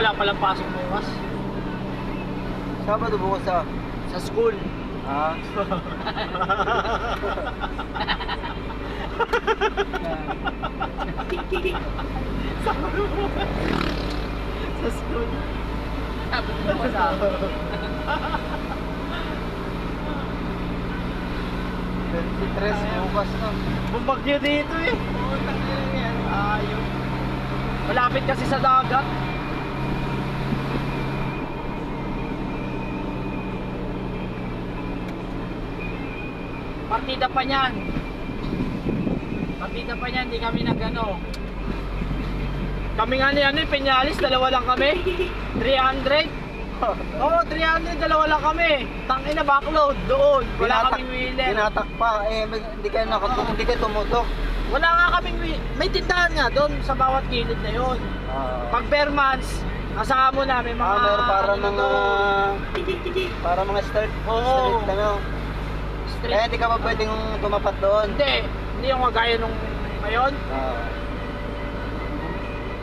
wala palang pasok bukas. Sabado bukas Sa school. Ha? Sa school. Tapos bukas ah. 23 bukas na. Bumagyo dito eh. Putang ina yan. Ayun. Malapit kasi sa dagat. Partida pa niyan. Partida pa niyan, hindi kami nagano. Kami nga ni ano, Peñalis, dalawa lang kami. 300. Oo, 300, dalawa lang kami. Tangina backload doon. Wala kaming wheeler. Tinatak pa. Hindi kayo tumutok. Wala nga kaming may tindahan nga doon sa bawat gilid na yon. Pag bare months, kasama mo na may mga meron para ano mga doon. para mga street Oo. street ano. Street. Hindi ka pa pwedeng tumapat doon. Hindi yung kagaya nung ngayon.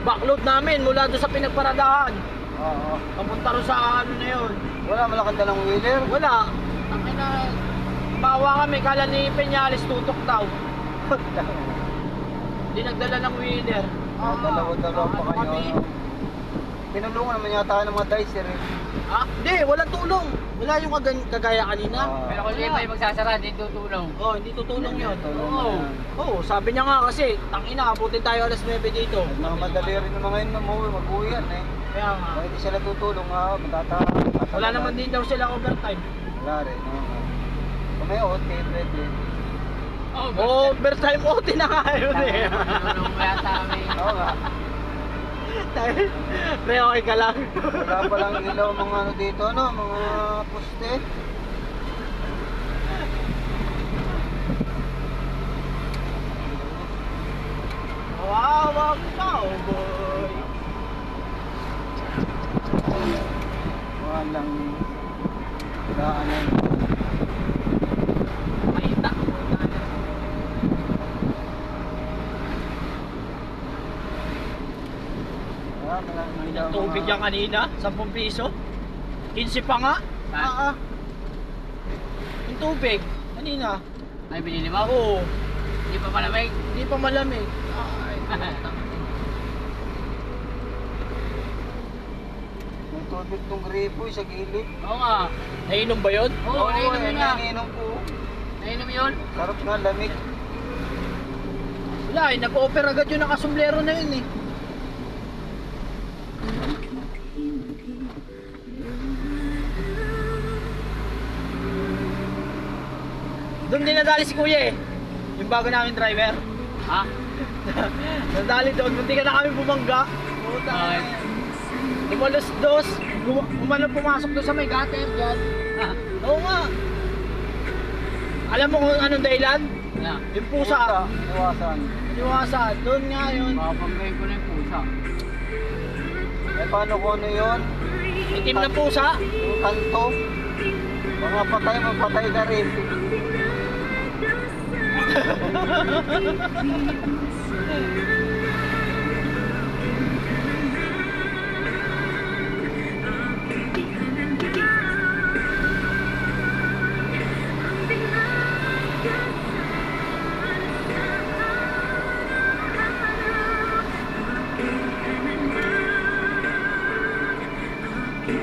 Backload namin mula doon sa pinagparadahan. Oo. Papunta rin sa ano na yun. Wala malakang dalang wheeler. Wala. Tangina, bawa kami, kala ni Peñalis tutok daw. Hindi nagdala ng wheeler. Dalawa pa kayo. kami. Tinulungan naman yata ng mga dicer eh. Hindi, walang tulong. Wala yung kagaya kanina. Pero kung hindi may magsasara, hindi tutulong. Hindi tutulong yun. Tulong Oo. na yan. Oo, sabi niya nga kasi, tangina, abutin tayo alas 9 dito. Mga madali rin naman ngayon na mag-uwi yan eh. Kaya nga. Kung hindi sila tutulong Wala naman din daw sila overtime. Wala rin. Kung may OT, pwede. Overtime OT na nga yun eh. Tutulong mo yata kami. Oo nga. Pre, okay ka lang. Wala palang ilaw mga ano dito, no? Mga poste. Wow, cowboy. Walang daanan. Makita. Walang ilaw. Yung tubig yan kanina, 10 piso. 15 pa nga. Yung tubig, kanina. Ay, binili mo? Oo, Hindi pa malamig. hindi pa malamig. Yung tubig ng gripo sa gilid. Oo nga. Nainom ba yun? Oo, nainom yun nga. Nainom ko. Nainom yun. Sarap nga, lamig. Wala eh, nag-offer agad yung nakasumblero na yun eh. Doon din nadali si Kuya eh. Yung bago namin driver. Ha? Nadali doon, munti ka na kami bumangga. Bakit? Lumalos dos, pumasok doon sa may gutter dyan. Oo nga. Alam mo kung anong dahilan? Yeah. Yung pusa. Iwasan. Iwasan, doon nga yun. Makapanggay ko na yung pusa. Paano kung ano yun? Itim na pusa. Yung kanto. Mga patay, mapatay ka rin.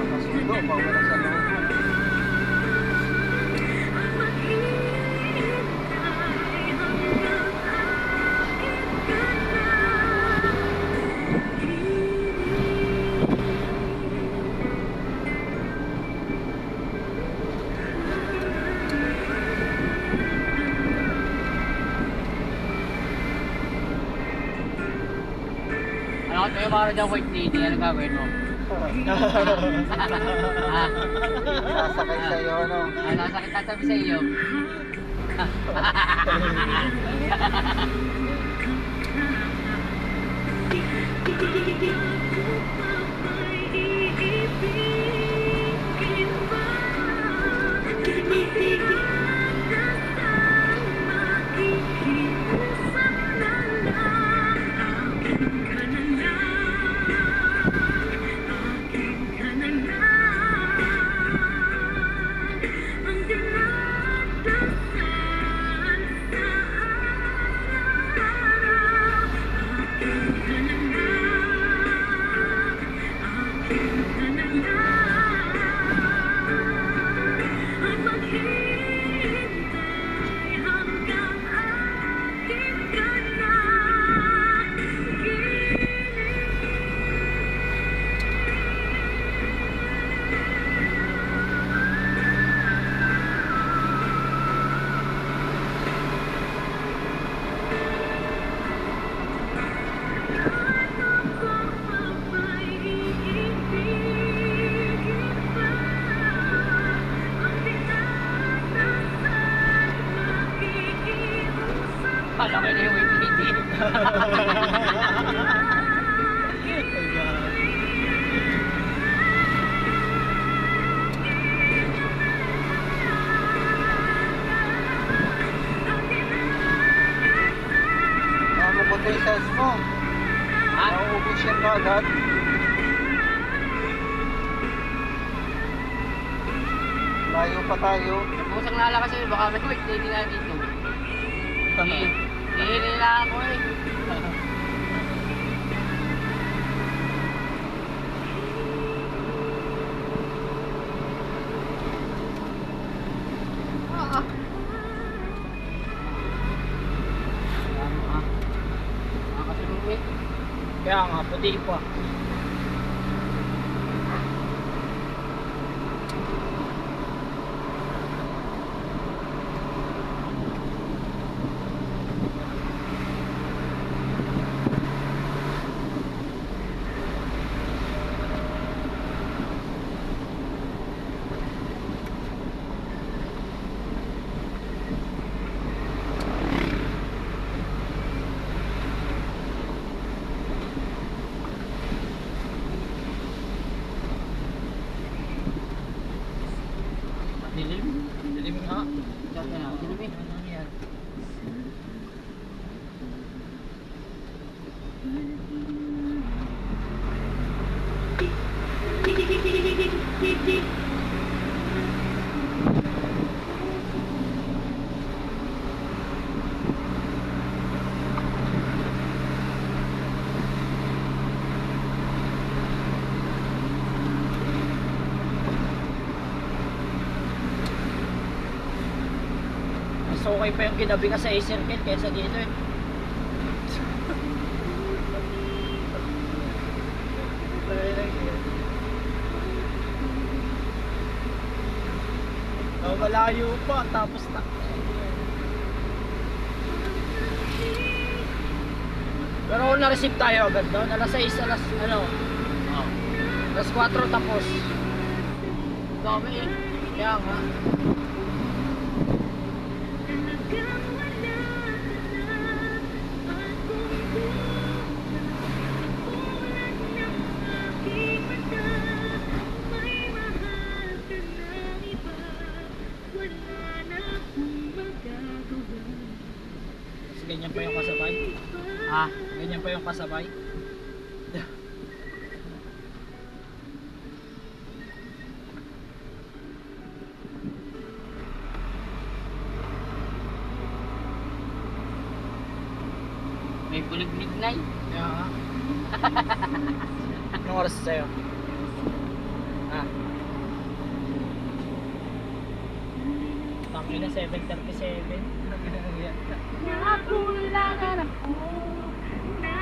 Masundo, pag wala sa loob. Ano kayo para dyan white lady? Ano gagawin mo? Ha? Sasakay sa'yo, ano? Ano sakit tatabi sa iyo? Ano po tayo size mo? Ha? Nauubos yan kagad. Layo pa tayo. Pusang lalakas sa'yo, baka may quick lady na dito. Hihili na ako eh. Nakakasunod eh. Kaya nga, puti pa. Dilim. Dilim nga. Diyan na, dilim eh. Ano yan? Mas okay pa yung kinabi ka sa A-circle kaysa dito eh. Oh, malayo pa tapos na. Pero kung na-receive tayo agad doon, alas 6, alas ano, Oh. alas 4 tapos. Dami eh. Kaya nga. Tapos ganyan pa yung kasabay. Ha? Ganyan pa yung kasabay. May bulig-lig na eh. Kaya nga. Anong oras sa'yo? Ah. Tangin na 7:37. Nakulangan ako na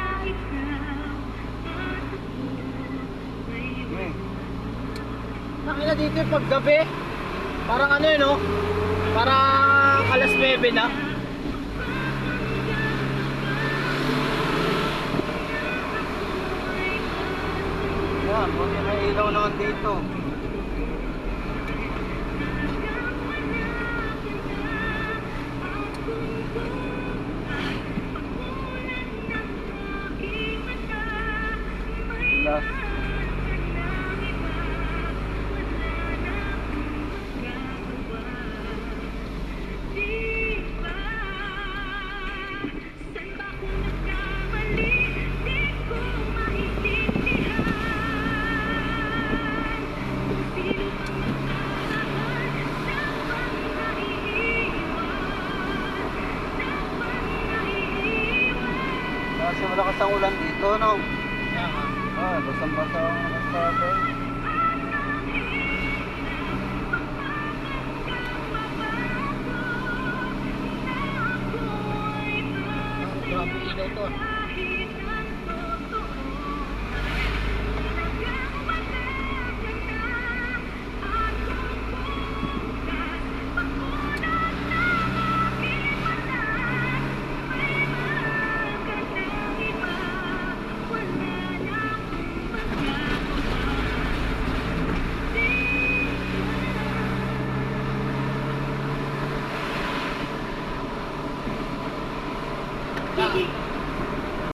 Tangin na dito yung paggabi. Parang ano yun, no? Parang alas 9 na. Yan, buti may ilaw naman dito. Last. Kasi malakas ang ulan dito, no? Kaya nga. Ah, basang-basa ang estado. Grabe ilaw to.